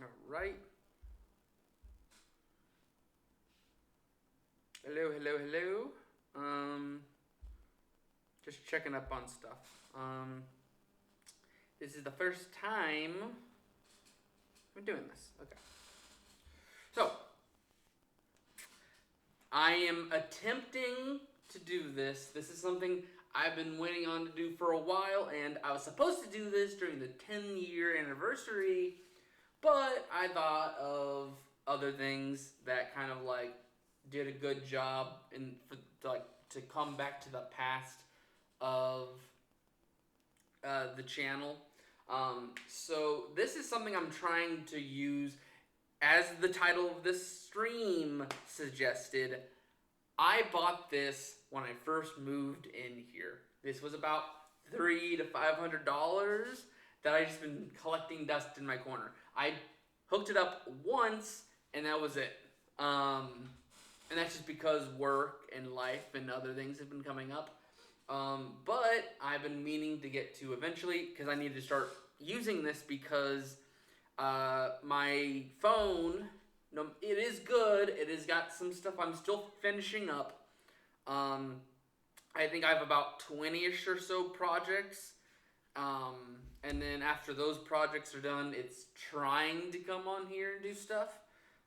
Alright. Hello, hello, hello. Just checking up on stuff. This is the first time I'm doing this. Okay. So, I am attempting to do this. This is something I've been waiting on to do for a while, and I was supposed to do this during the 10-year anniversary, but I thought of other things that kind of like did a good job in for to come back to the past of the channel. So this is something I'm trying to use, as the title of this stream suggested. I bought this when I first moved in here. This was about $300 to $500 that I just been collecting dust in my corner. I hooked it up once and that was it. And that's just because work and life and other things have been coming up. But I've been meaning to get to eventually, because I need to start using this because my phone, no, it is good. It has got some stuff I'm still finishing up. I think I have about 20-ish or so projects. And then after those projects are done, it's trying to come on here and do stuff.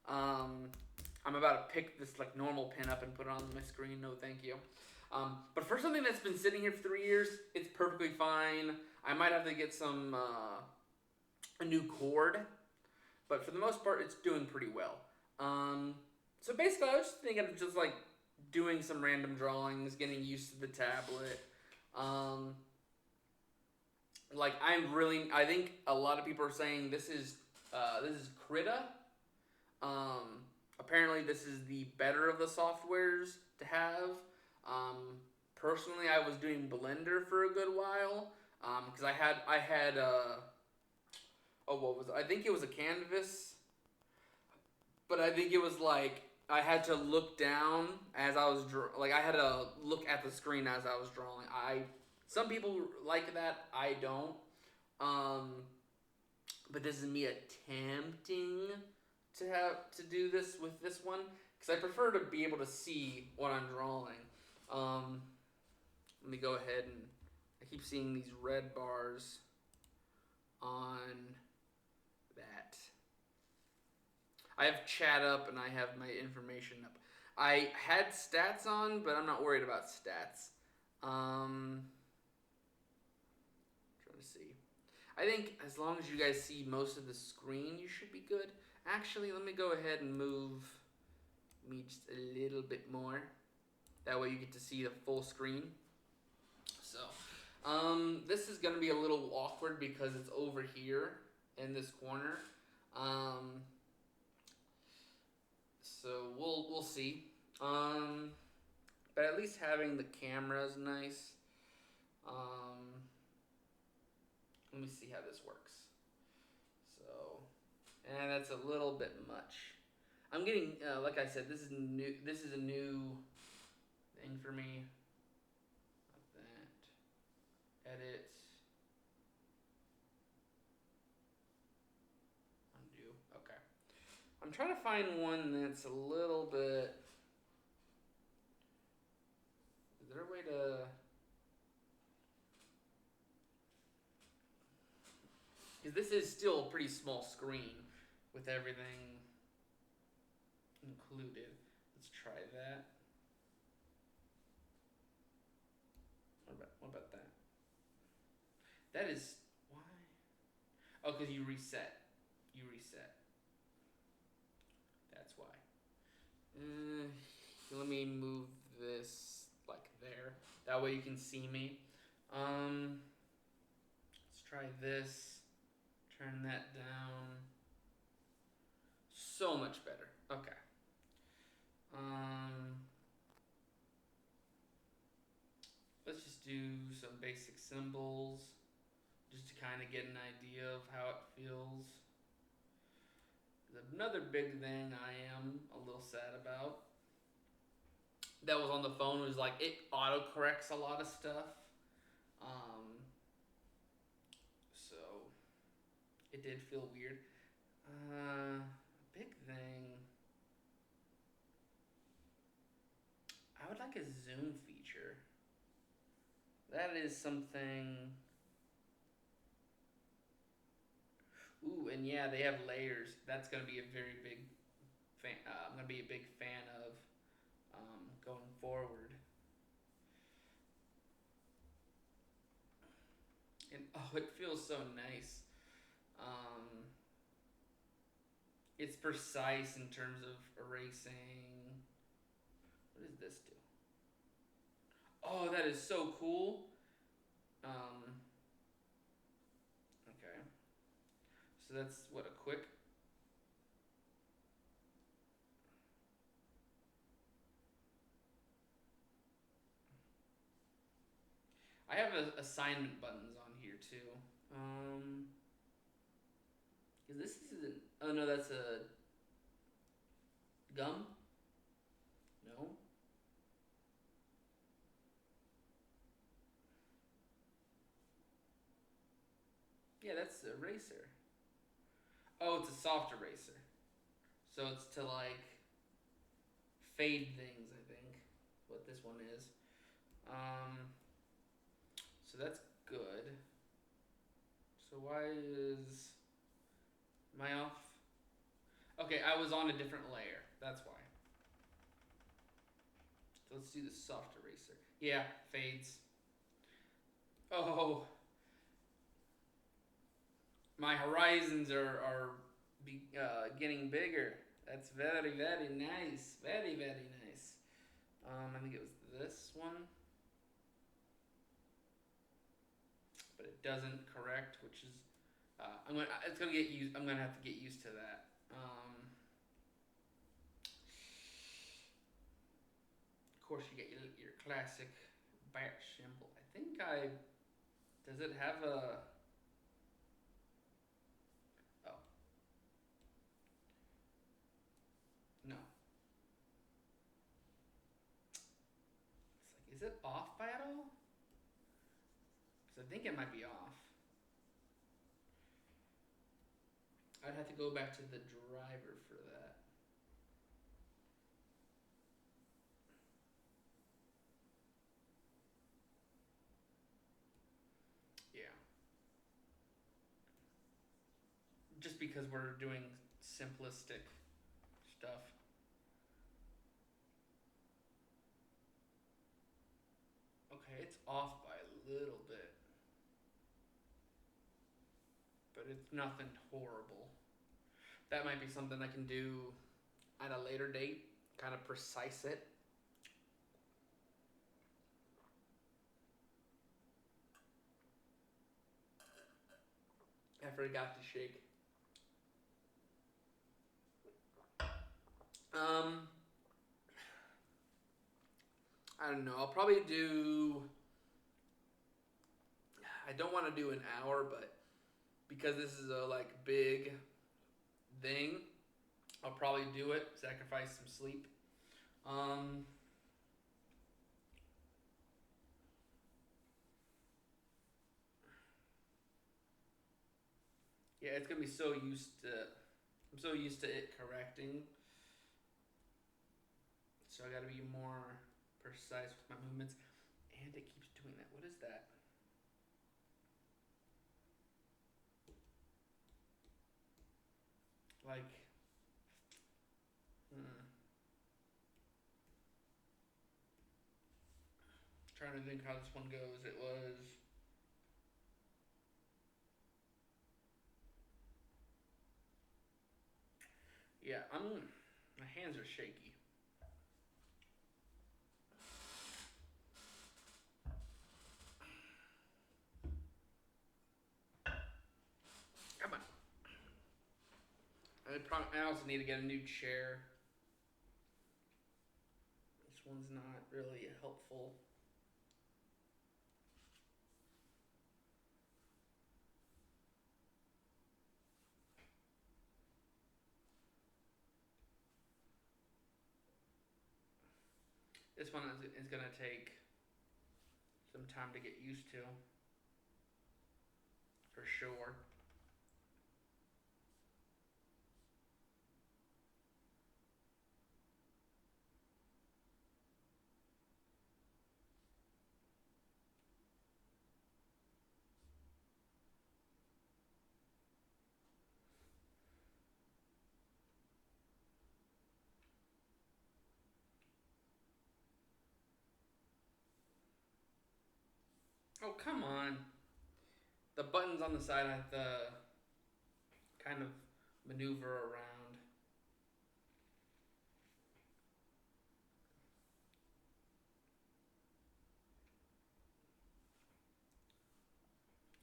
I'm about to pick this like normal pin up and put it on my screen. No, thank you. But for something that's been sitting here for 3 years, it's perfectly fine. I might have to get some a new cord, but for the most part, it's doing pretty well. So basically, I was just thinking of just like doing some random drawings, getting used to the tablet. I think a lot of people are saying this is Krita. Apparently, this is the better of the softwares to have. Personally, I was doing Blender for a good while because I had what was it? I think it was a canvas, but I think it was like I had to look down as I was I had to look at the screen as I was drawing. Some people like that. I don't. But this is me attempting to do this with this one because I prefer to be able to see what I'm drawing. Let me go ahead and I keep seeing these red bars on that. I have chat up and I have my information up. I had stats on, but I'm not worried about stats. Trying to see. I think as long as you guys see most of the screen, you should be good. Actually, let me go ahead and move me just a little bit more. That way you get to see the full screen. So, this is going to be a little awkward because it's over here in this corner. So we'll see. But at least having the camera is nice. Let me see how this works. So, and that's a little bit much. I'm getting, like I said, this is new. This is a new thing for me. Not that. Edit. Undo. Okay. I'm trying to find one that's a little bit. Is there a way to? Because this is still a pretty small screen with everything included. Let's try that. What about that? That is why? Oh, because you reset. You reset. That's why. Let me move this like there. That way you can see me. Let's try this. Turn that down. So much better. Okay. Let's just do some basic symbols just to kind of get an idea of how it feels. Another big thing I am a little sad about that was on the phone was like it autocorrects a lot of stuff. So it did feel weird. Big thing. I would like a zoom feature. That is something. Ooh, and yeah, they have layers. That's gonna be a very big fan. I'm gonna be a big fan of going forward. And oh, it feels so nice. Um, it's precise in terms of erasing. What does this do? Oh, that is so cool. Um, okay, so that's what a quick. I have assignment buttons on here too. Um, is this isn't? Oh no, that's a gum. No. Yeah, that's a eraser. Oh, it's a soft eraser. So it's to like fade things. I think what this one is. Um, so that's good. So why is my off? Okay, I was on a different layer. That's why. So let's do the soft eraser. Yeah, fades. Oh, my horizons are getting bigger. That's very very nice. Very very nice. I think it was this one, but it doesn't correct, which is I'm gonna it's gonna get used. I'm gonna have to get used to that. Of course, you get your classic bat symbol. I think I does it have a oh no. It's like is it off by at all? Because I think it might be off. I'd have to go back to the driver for that. Yeah. Just because we're doing simplistic stuff. Okay, it's off by a little bit, but it's nothing horrible. That might be something I can do at a later date, kind of precise it. I forgot to shake. Um, I don't know. I'll probably do. I don't want to do an hour, but because this is a like big thing, I'll probably do it. Sacrifice some sleep. Um, yeah, it's gonna be so used to. I'm so used to it correcting, so I got to be more precise with my movements. And it keeps doing that. What is that? Like, hmm, trying to think how this one goes. It was. Yeah, I'm. My hands are shaky. Come on. I also need to get a new chair. This one's not really helpful. This one is going to take some time to get used to, for sure. come on. The buttons on the side I have to kind of maneuver around.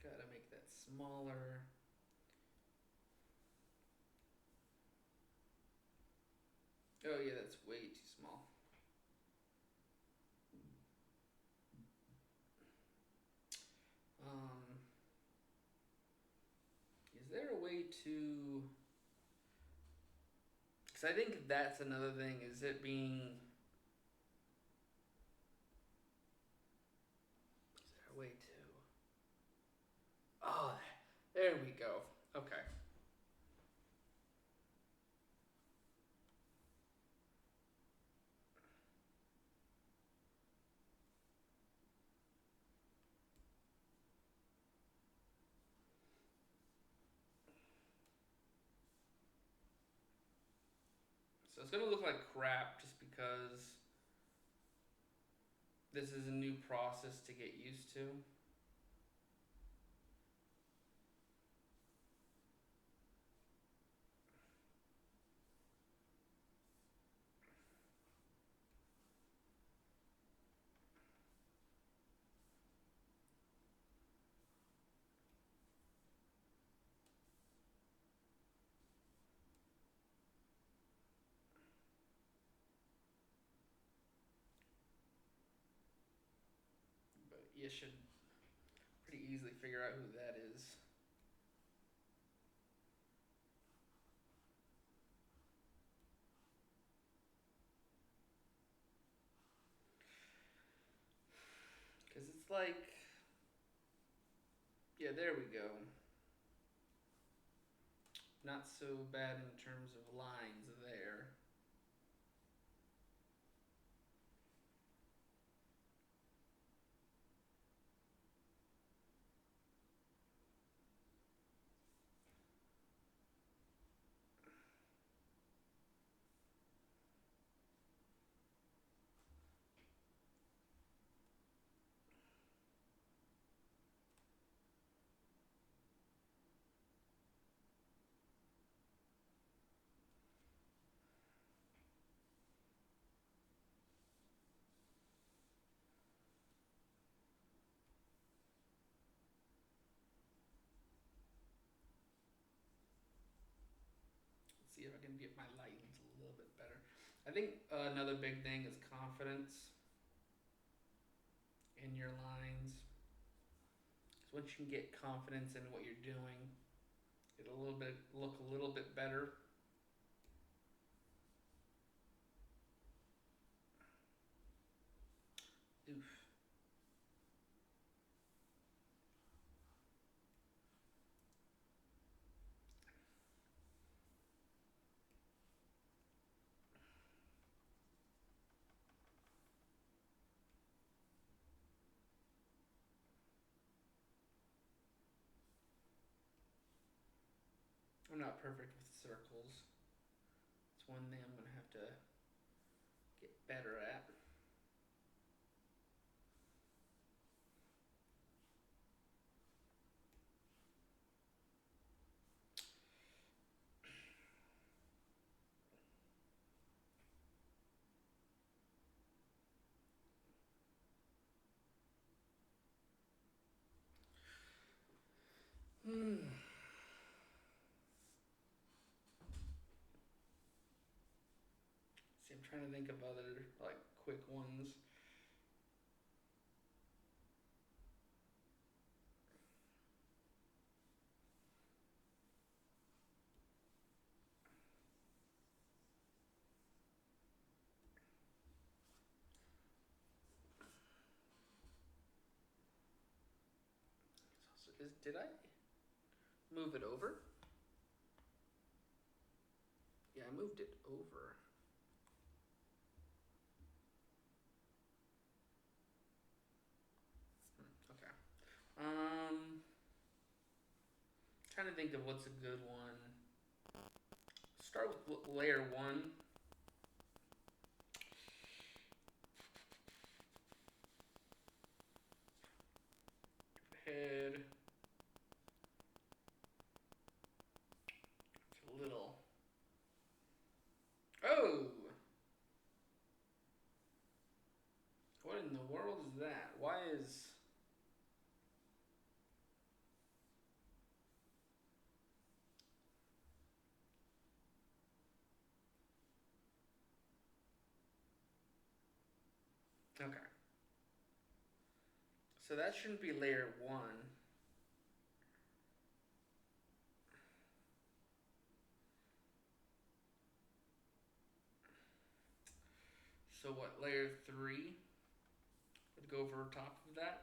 Gotta make that smaller. Oh yeah, that's way too small. Is there a way to? Because I think that's another thing. Is it being? Is there a way to? Oh, there we go. Okay. So it's gonna look like crap just because this is a new process to get used to. But you should pretty easily figure out who that is. Because it's like, yeah, there we go. Not so bad in terms of lines there. Let's see if I can get my lines a little bit better. I think another big thing is confidence in your lines. Because once you can get confidence in what you're doing, it'll look a little bit better. Oof. I'm not perfect with circles. It's one thing I'm gonna have to get better at. Hmm. See, I'm trying to think of other like quick ones. Did I move it over? Yeah, I moved it over. Okay. Trying to think of what's a good one. Start with layer one. that? Why is... Okay. So that shouldn't be layer 1. So what, layer 3 would go over top of that?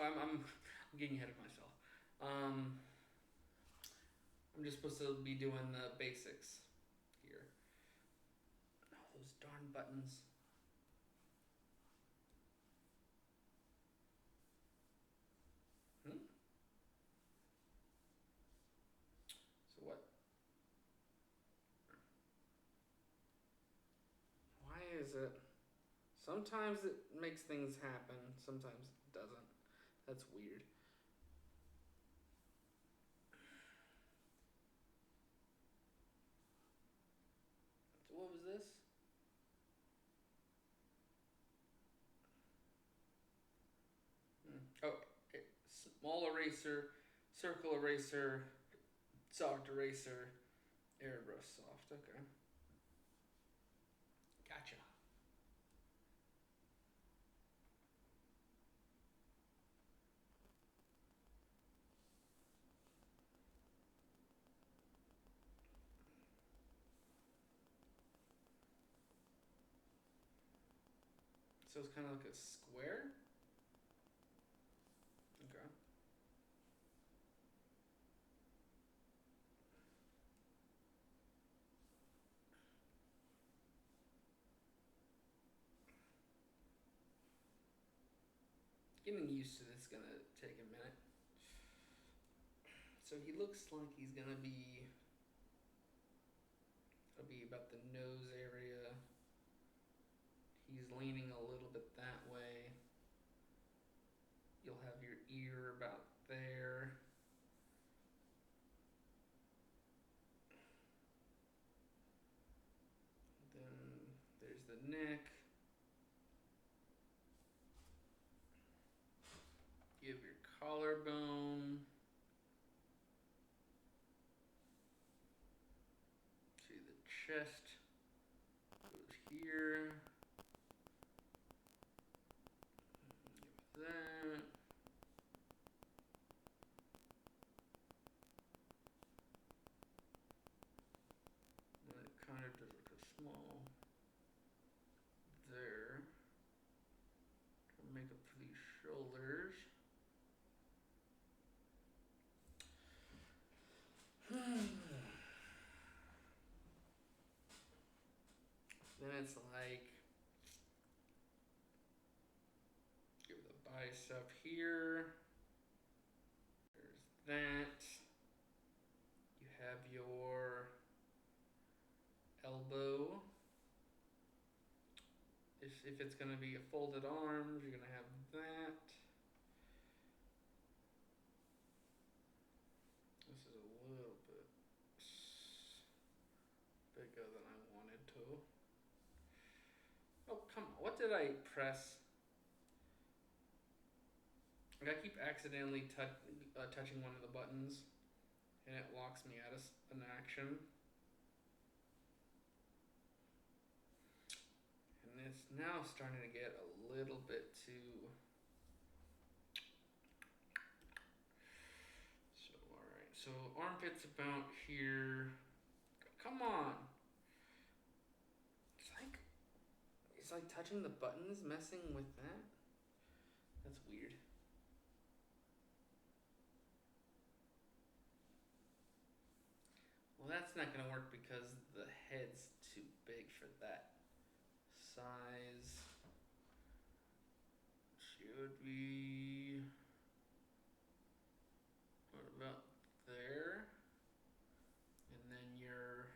I'm getting ahead of myself. I'm just supposed to be doing the basics here. Oh, those darn buttons. So what? Why is it? Sometimes it makes things happen. Sometimes it doesn't. That's weird. So what was this? Oh, small eraser, circle eraser, soft eraser, airbrush soft. Okay. Gotcha. So it's kind of like a square? Okay. Getting used to this is gonna take a minute. So he looks like he's gonna be... It'll be about the nose area. He's leaning a little bit that way. You'll have your ear about there. Then there's the neck. You have your collarbone. See the chest goes here. Give that. And it kind of does like a small there. To make up for these shoulders. Then it's like, give the bicep here. There's that. You have your elbow. If it's going to be a folded arms, you're going to have that. This is a little bit bigger than I wanted to. Oh, come on. What did did I press? Like I keep accidentally touching one of the buttons, and it locks me out of an action. And it's now starting to get a little bit too. So alright, so armpits about here. Come on. It's like touching the buttons, messing with that. That's weird. Well, that's not gonna work because the head's too big for that size. Should be what about there? And then your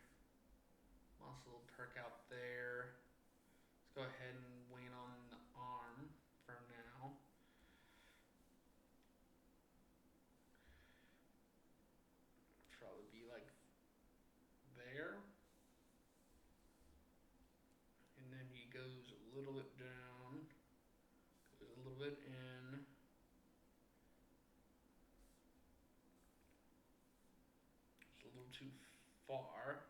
muscle perk out there. Let's go ahead and weigh on the arm for now. Probably be like there. And then he goes a little bit down, goes a little bit in. It's a little too far.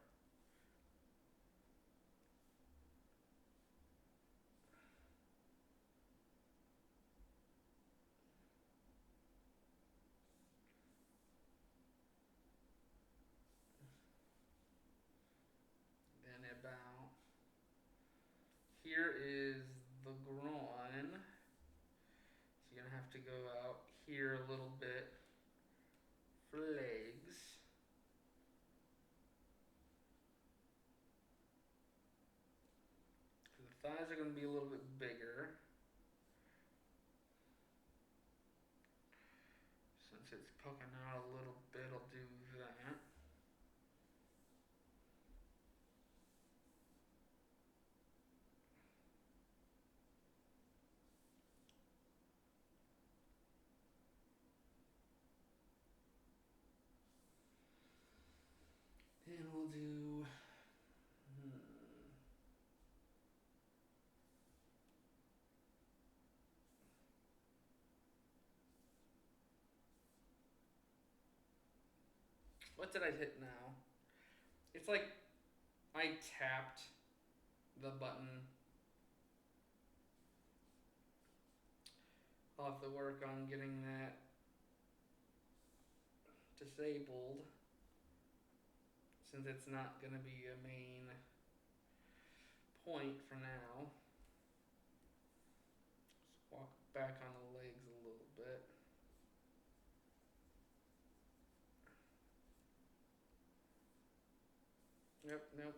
Then about here is the groin. So you're gonna have to go out here a little bit for legs. The thighs are gonna be a little bit bigger. Since it's poking out a little bit, I'll do that. Then we'll do. What did I hit now? It's like I tapped the button. I'll have to work on getting that disabled since it's not going to be a main point for now. Let's walk back on the legs a little bit. Nope.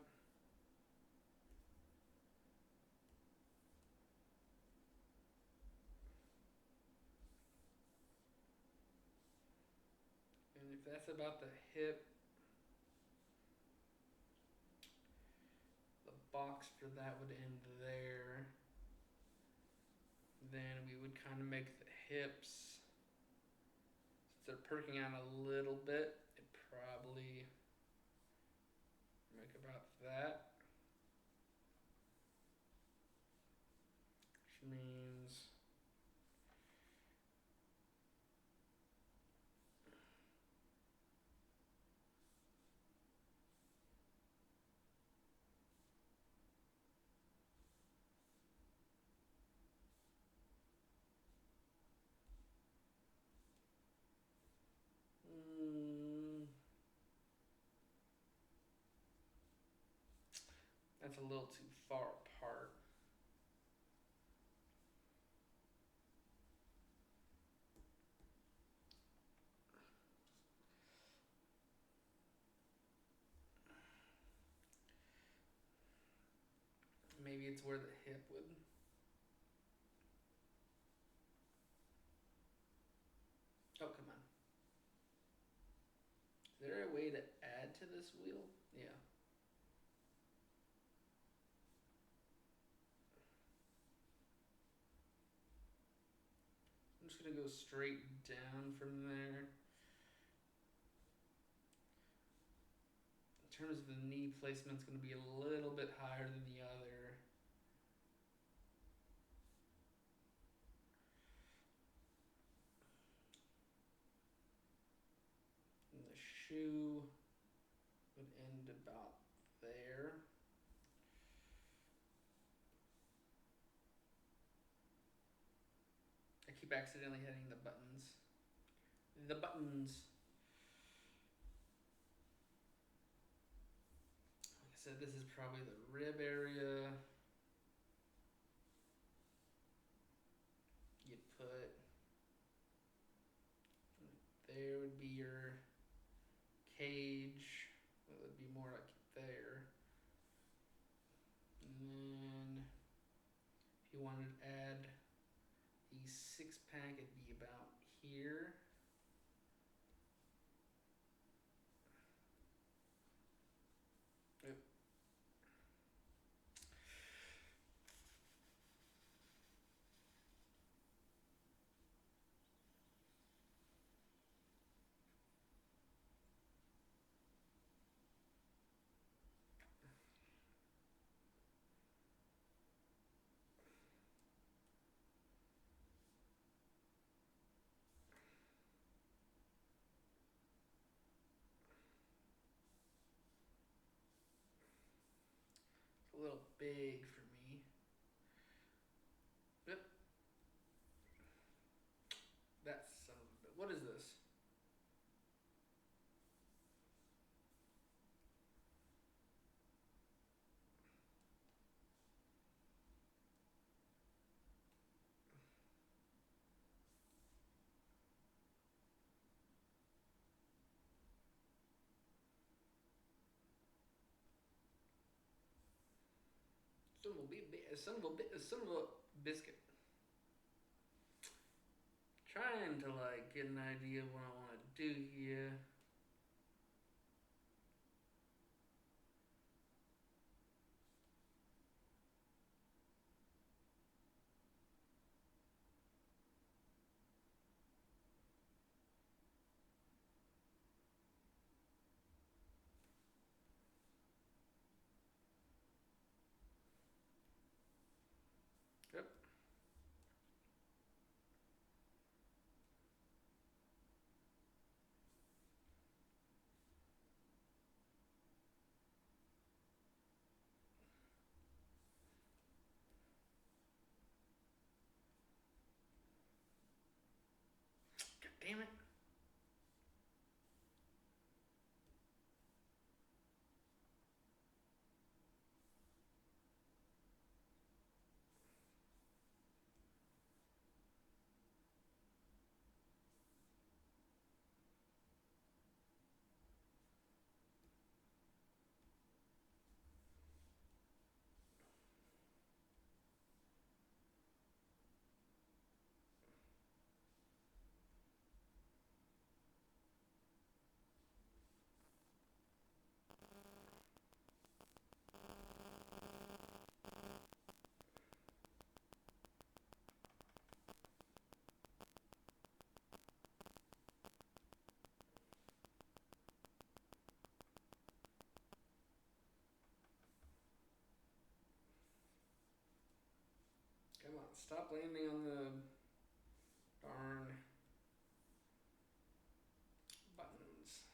And if that's about the hip, the box for that would end there. Then we would kind of make the hips, since they're perking out a little bit, it probably make about that. Which means that's a little too far apart. Maybe it's where the hip would. Oh, come on. Is there a way to add to this wheel? Yeah. I'm just going to go straight down from there. In terms of the knee placement, it's going to be a little bit higher than the other. shoe would end about there. I keep accidentally hitting the buttons. The buttons. Like I said, this is probably the rib area. You'd put, there would be your cage. It would be more like there. And then if you wanted to add the 6-pack, it'd be about here. Yep. It's a little big for me. Yep. That's son of a bit. What is this? Son of a biscuit. Trying to like get an idea of what I want to do here. Yep. God damn it. Come on, stop landing on the darn buttons.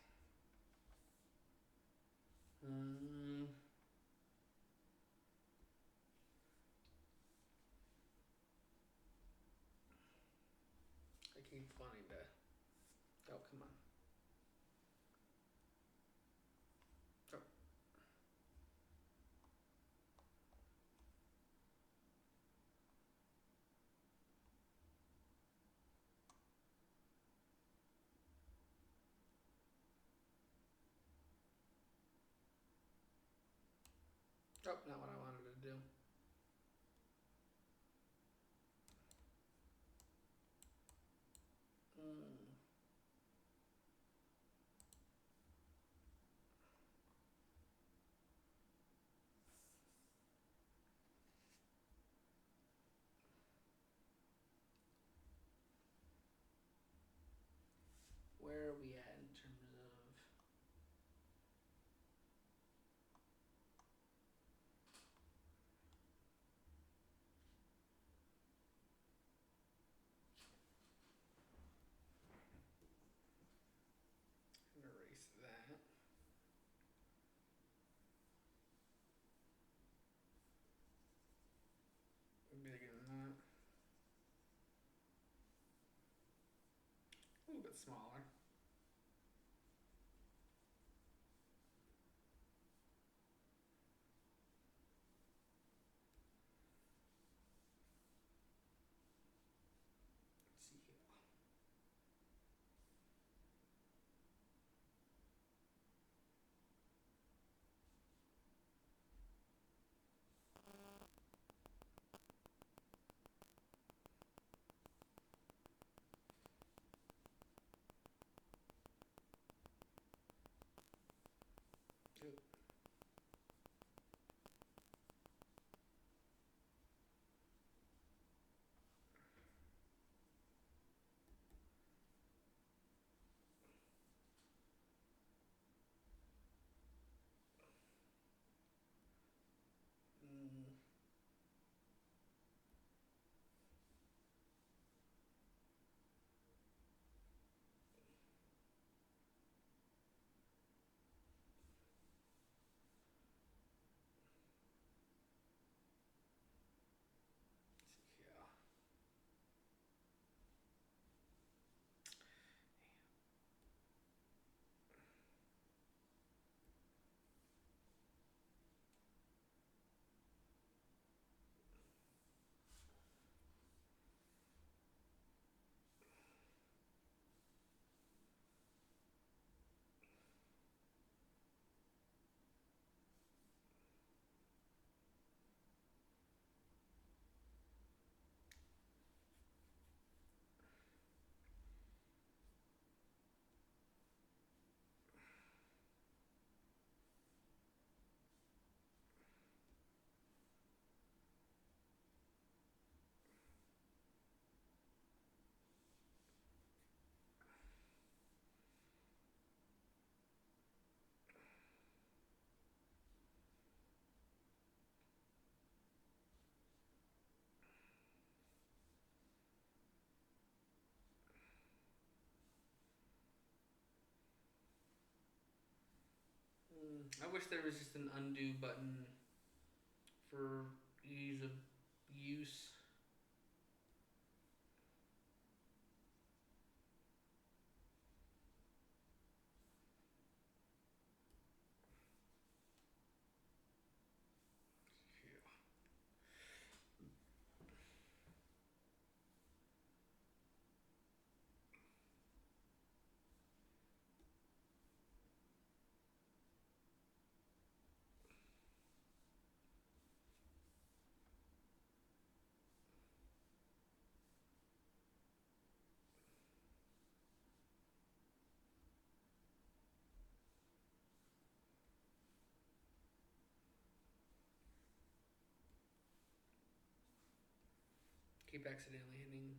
I keep wanting to. Oh, come on. Oh. Oh, not what I wanted to do. Where are we at in terms of? smaller. Let's see here. Mm. Yeah. I wish there was just an undo button for ease of use. Keep accidentally hitting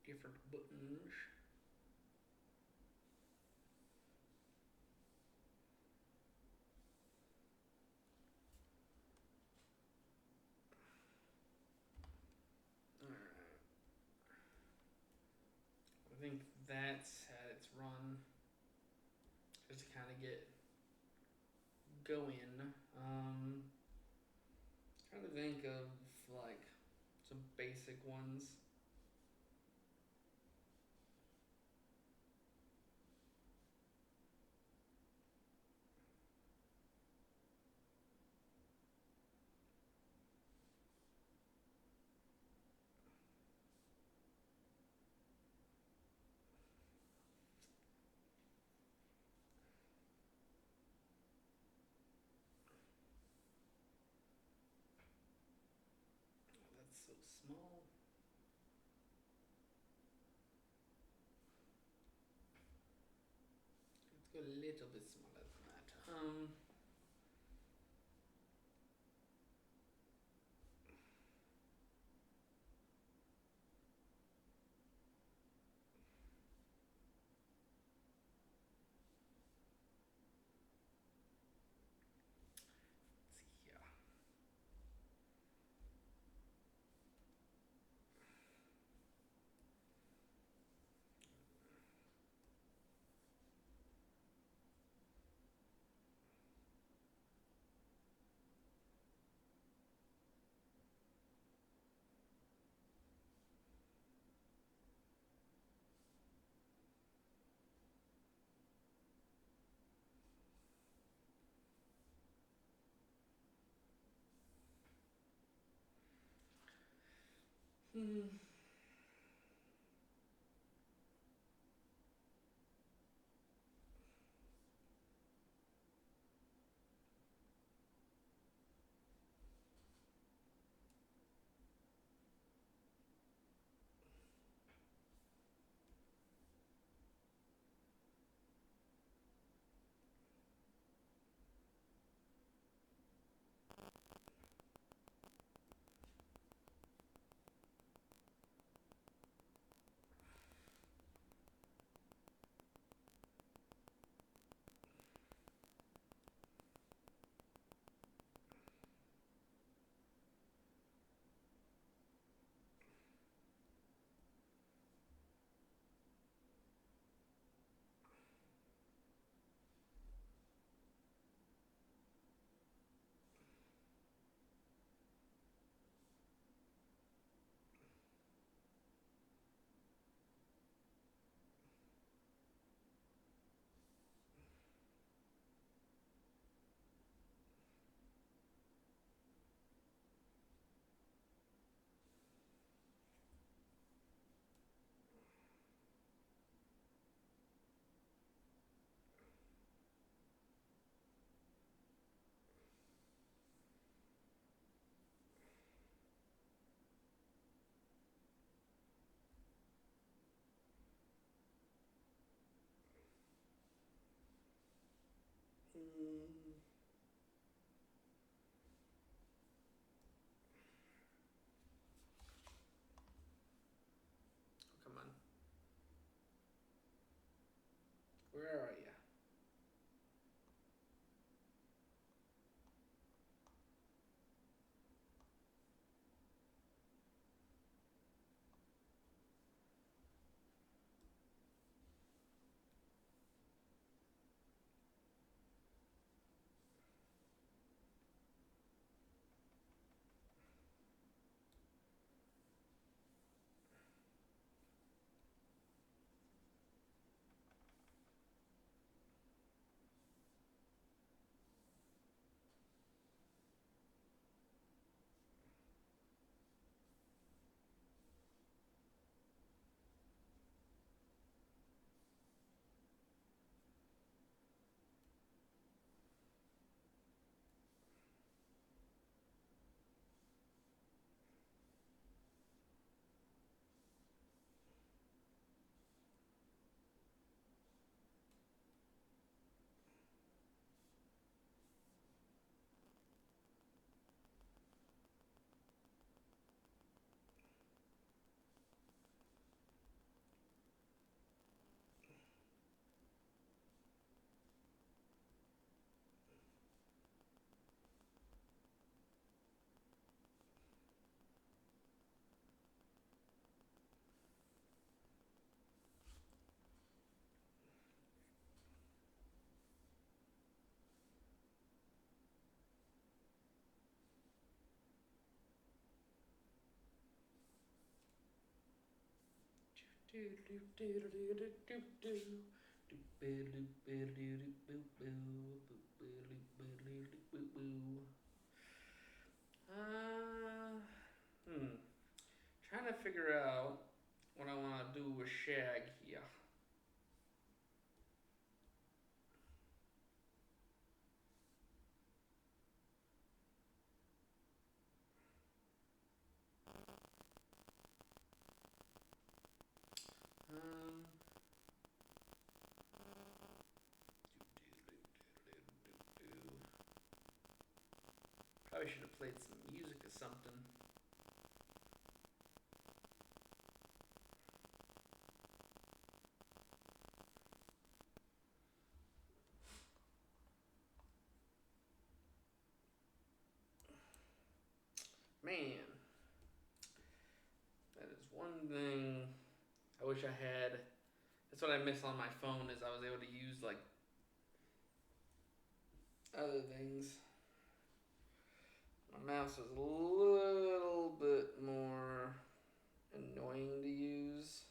different buttons. Alright. I think that's had its run. Just to kind of get going. Trying to think of like some basic ones. Oh, that's so small. Let's go a little bit smaller than that. Let's see here. Hmm. Hmm. Come on. Where are you? Hmm. Trying to figure out what I want to do with Shag here. Um. Probably should have played some music or something. Man, that is one thing I wish I had. That's what I miss on my phone is I was able to use like other things. My mouse is a little bit more annoying to use.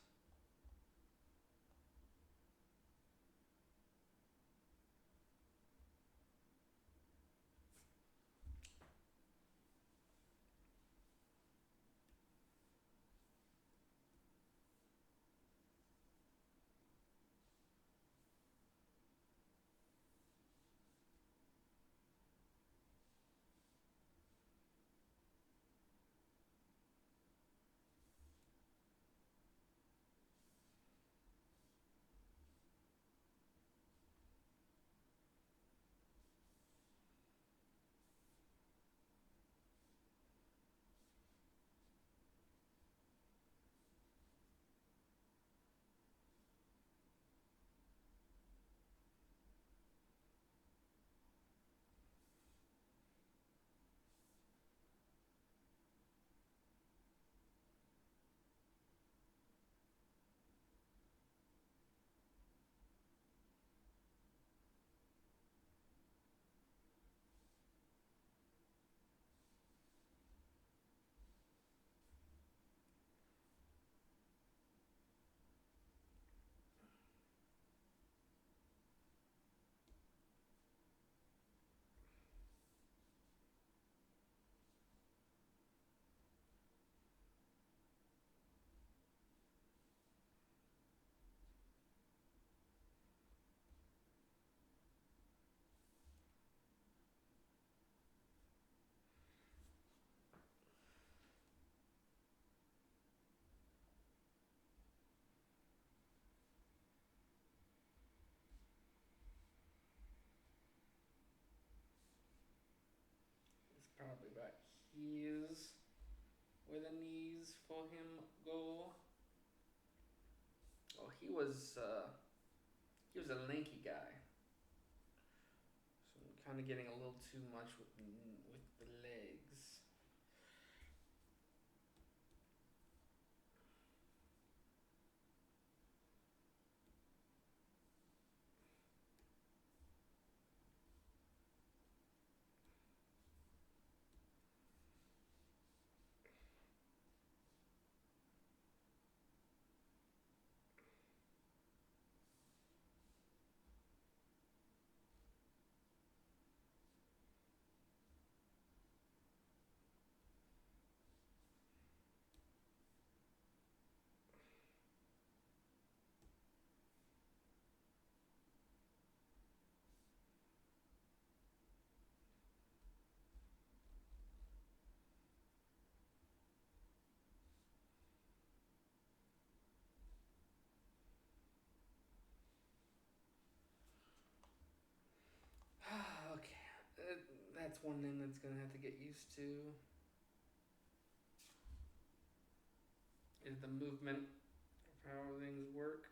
skis where the knees for him go. Oh, he was a lanky guy. So I'm kind of getting a little too much with the legs. Okay, that's one thing that's gonna have to get used to. Is the movement of how things work.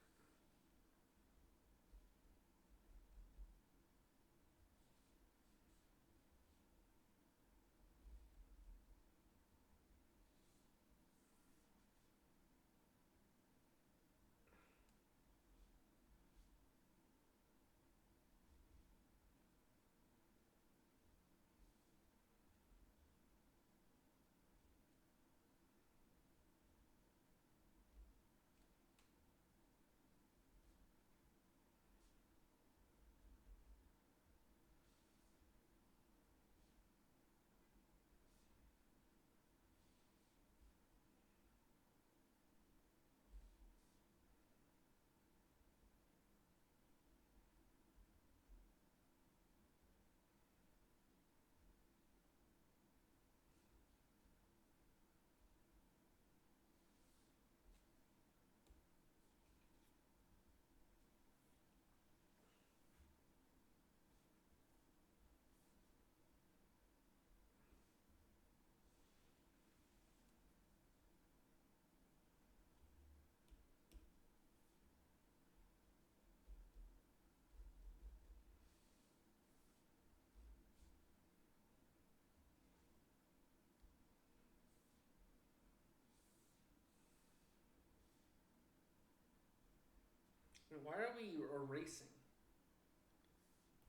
Why are we erasing?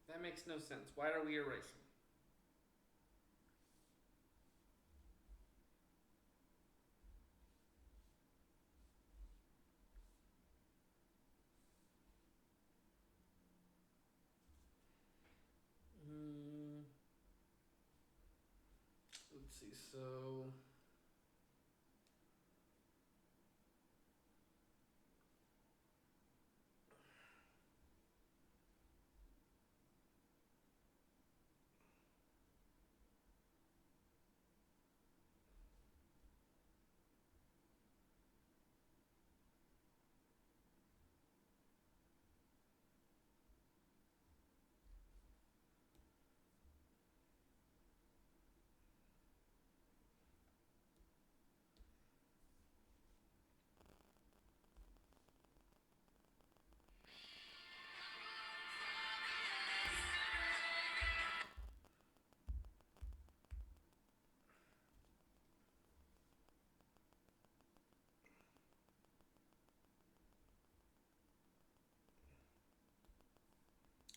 That makes no sense. Why are we erasing? Let's see, so...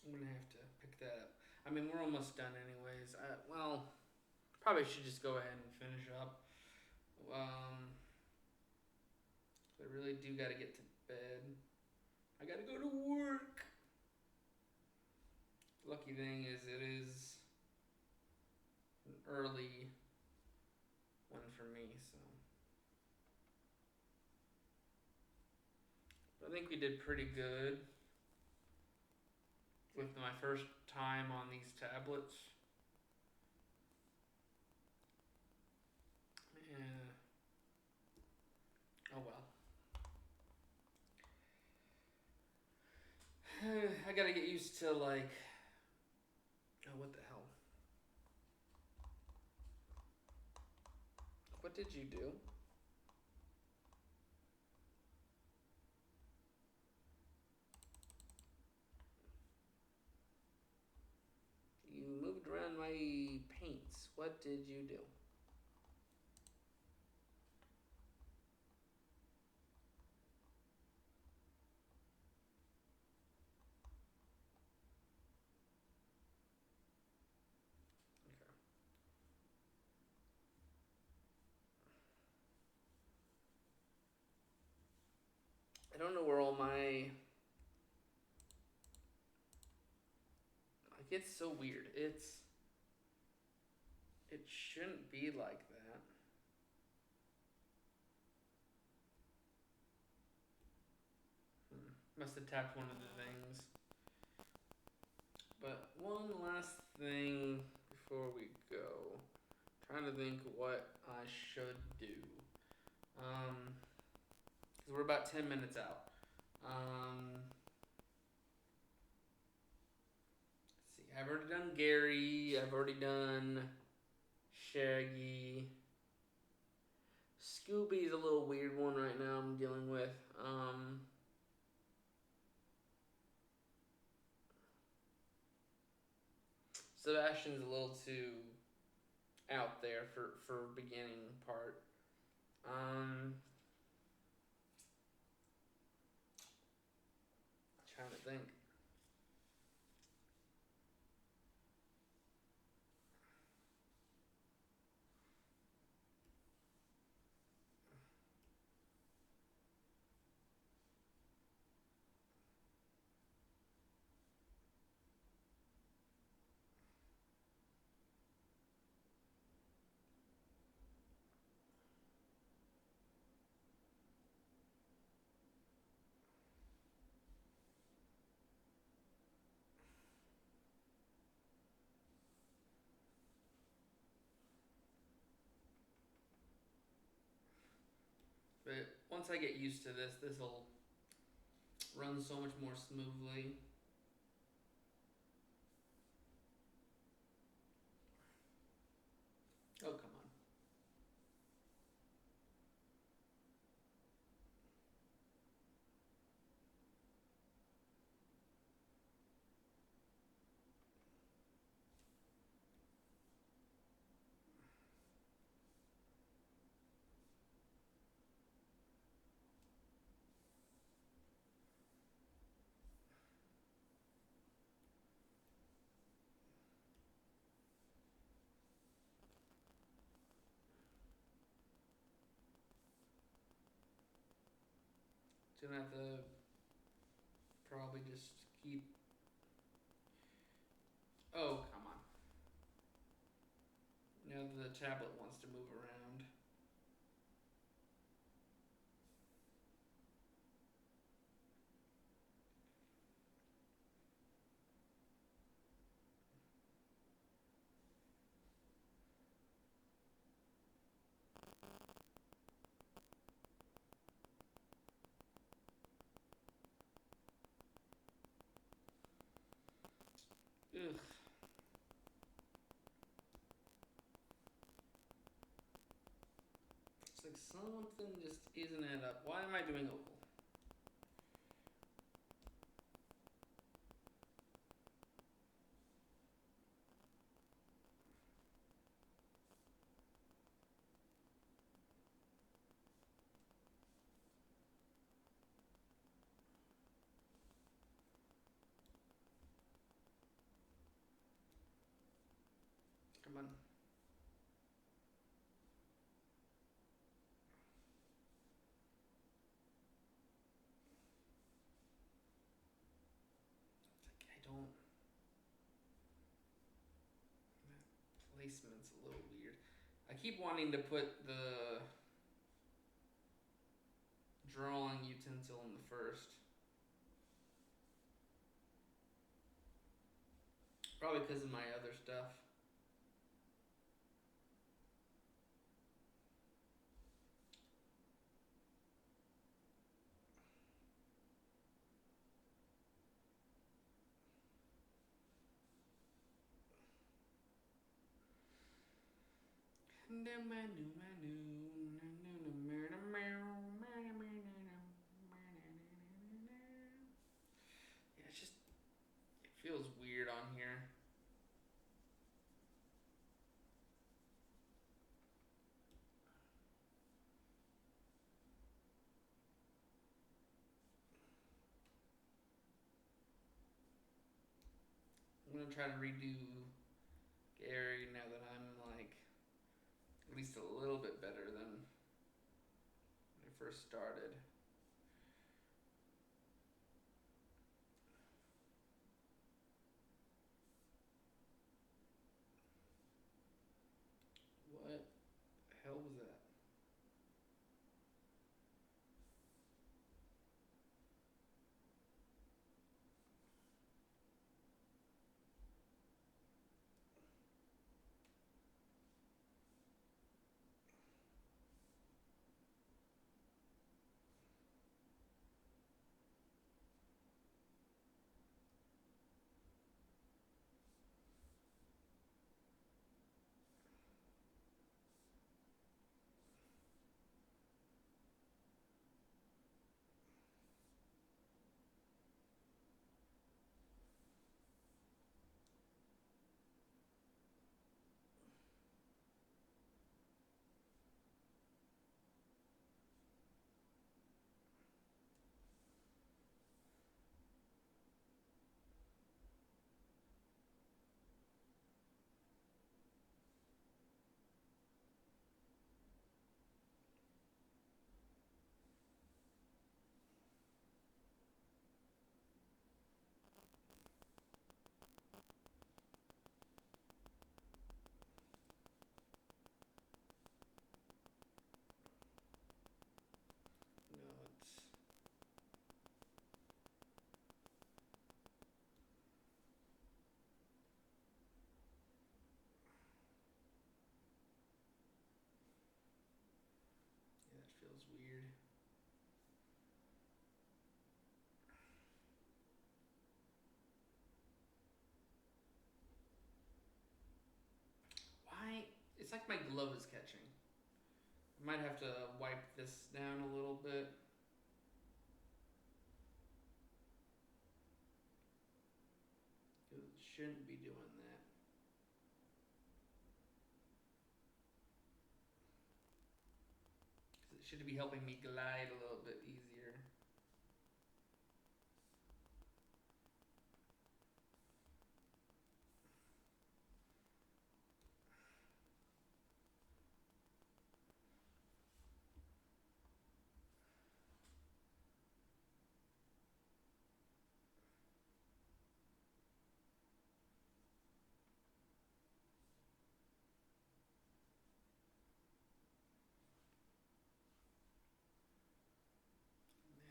I'm gonna have to pick that up. I mean, we're almost done anyways. Well, probably should just go ahead and finish up. I really do gotta get to bed. I gotta go to work. Lucky thing is it is an early one for me, so. But I think we did pretty good with my first time on these tablets. Yeah. Oh well. I gotta get used to like, oh what the hell. What did you do? You moved around my paints. What did you do? Okay. I don't know where all my... Like, it's so weird. It shouldn't be like that. Must have tapped one of the things. But one last thing before we go. Trying to think what I should do. Because we're about 10 minutes out. Let's see. I've already done Gary. I've already done Shaggy. Scooby's a little weird one right now I'm dealing with. Sebastian's a little too out there for beginning part. Trying to think. But once I get used to this, this'll run so much more smoothly. Oh, come on. Gonna have to probably just keep... Oh, come on. Now the tablet wants to move around. Ugh. It's like something just isn't add up. Why am I doing oval? Come on. It's like I don't... That placement's a little weird. I keep wanting to put the drawing utensil in the first. Probably because of my other stuff. Yeah, it feels weird on here. I'm gonna try to redo Gary now that I'm like at least a little bit better than when I first started. What the hell was that? No, it's yeah, that feels weird. Why? It's like my glove is catching. I might have to wipe this down a little bit. It shouldn't be doing that. It should be helping me glide a little bit easier.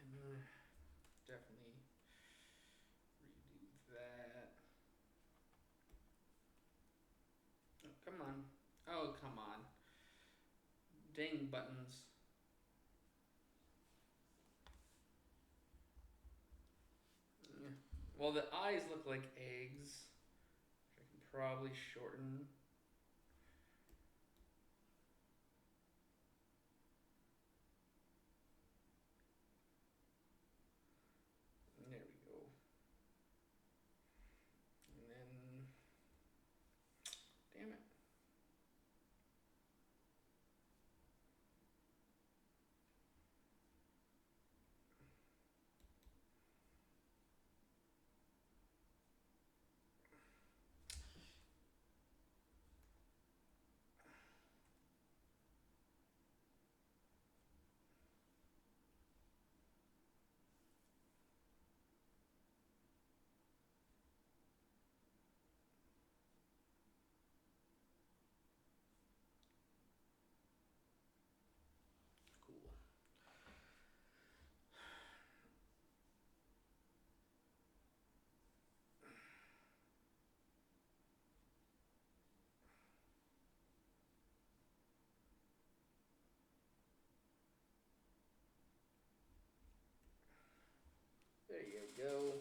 And definitely redo that. Oh, come on. Oh, come on. Dang buttons. Yeah. Well, the eyes look like eggs. I can probably shorten. There we go. And then, damn it. Cool. There you go.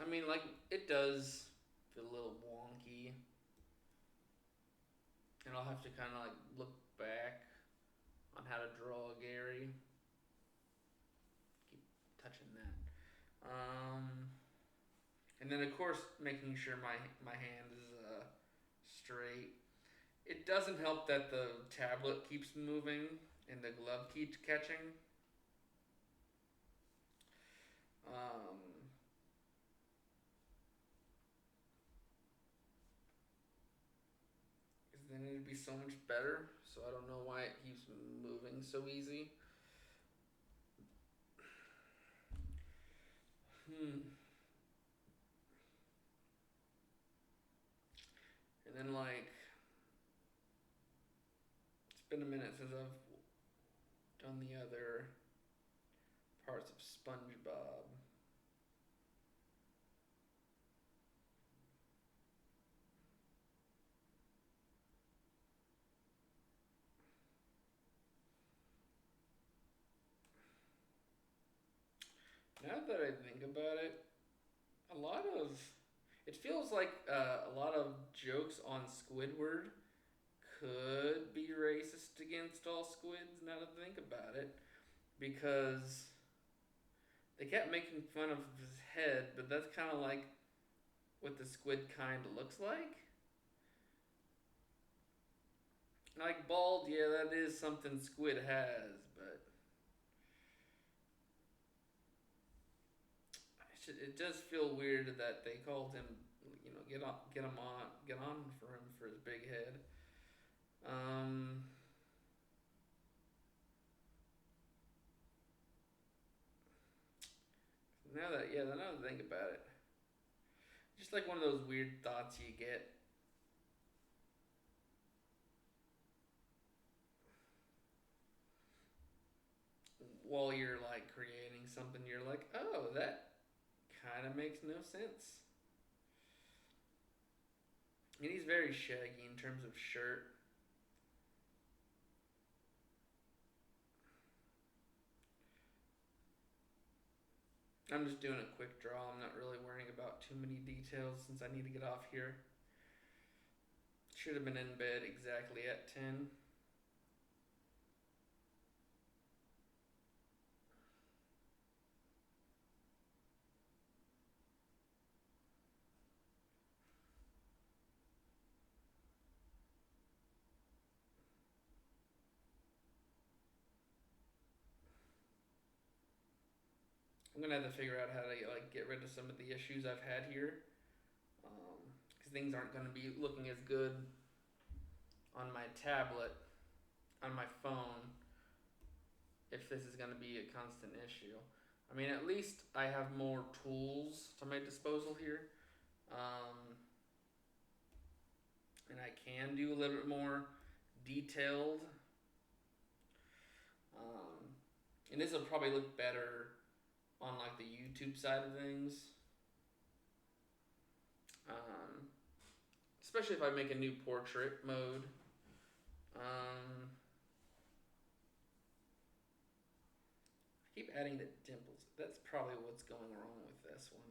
I mean, like, it does feel a little wonky. I'll have to kind of like look back on how to draw Gary. Keep touching that. And then of course making sure my hand is straight. It doesn't help that the tablet keeps moving and the glove keeps catching. Um, 'Cause then it'd be so much better. So I don't know why it keeps moving so easy. And then like it's been a minute since I've done the other parts of SpongeBob. Now that I think about it, a lot of it feels like a lot of jokes on Squidward could be racist against all squids. Now that I think about it, because they kept making fun of his head, but that's kind of like what the squid kind looks like. Like bald, yeah, that is something squid has, but it does feel weird that they called him, get on for him for his big head. Um, now that I think about it, just like one of those weird thoughts you get while you're like creating something. You're like, oh, that kind of makes no sense. And he's very shaggy in terms of shirt. I'm just doing a quick draw. I'm not really worrying about too many details since I need to get off here. Should have been in bed exactly at 10. I'm gonna have to figure out how to like get rid of some of the issues I've had here, because things aren't gonna be looking as good on my tablet, on my phone, if this is gonna be a constant issue. I mean, at least I have more tools to my disposal here, and I can do a little bit more detailed. And this will probably look better on like the YouTube side of things. Um, Especially if I make a new portrait mode. I keep adding the dimples. That's probably what's going wrong with this one.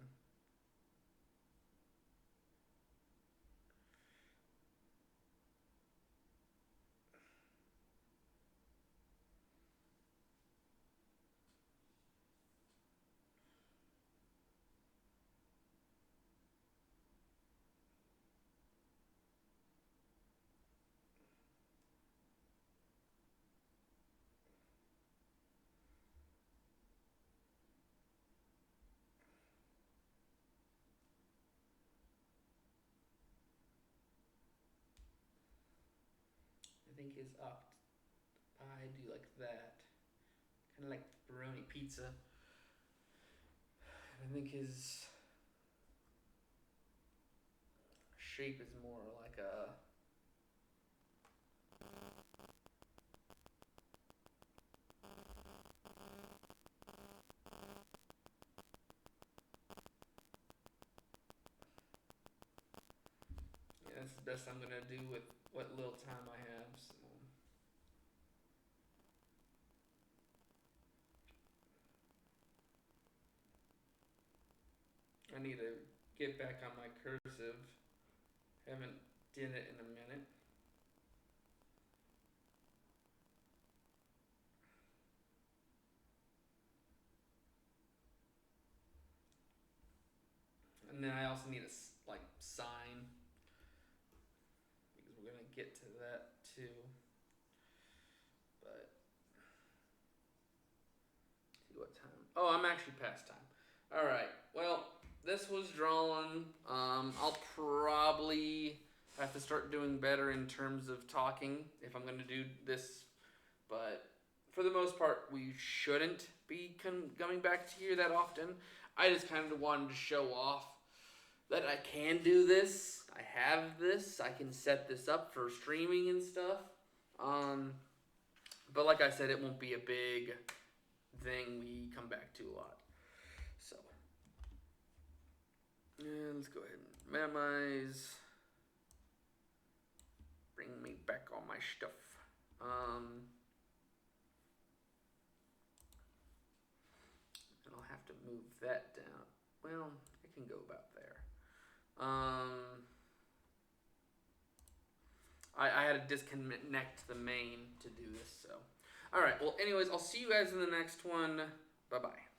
I think his eye do like that. Kind of like pepperoni pizza. I think his shape is more like a. Yeah, that's the best I'm gonna do with what little time I have. So. I need to get back on my cursive. Haven't did it in a minute. And then I also need a sign, because we're gonna get to that too. But see what time? Oh, I'm actually past time. All right. Well, this was drawn. I'll probably have to start doing better in terms of talking if I'm gonna do this, but for the most part, we shouldn't be coming back to here that often. I just kind of wanted to show off that I can do this. I have this. I can set this up for streaming and stuff. But like I said, it won't be a big thing we come back to a lot. So, and let's go ahead and minimize. Bring me back all my stuff. And I'll have to move that down. Well, it can go about there. I had to disconnect the main to do this, so. Alright, well, anyways, I'll see you guys in the next one. Bye-bye.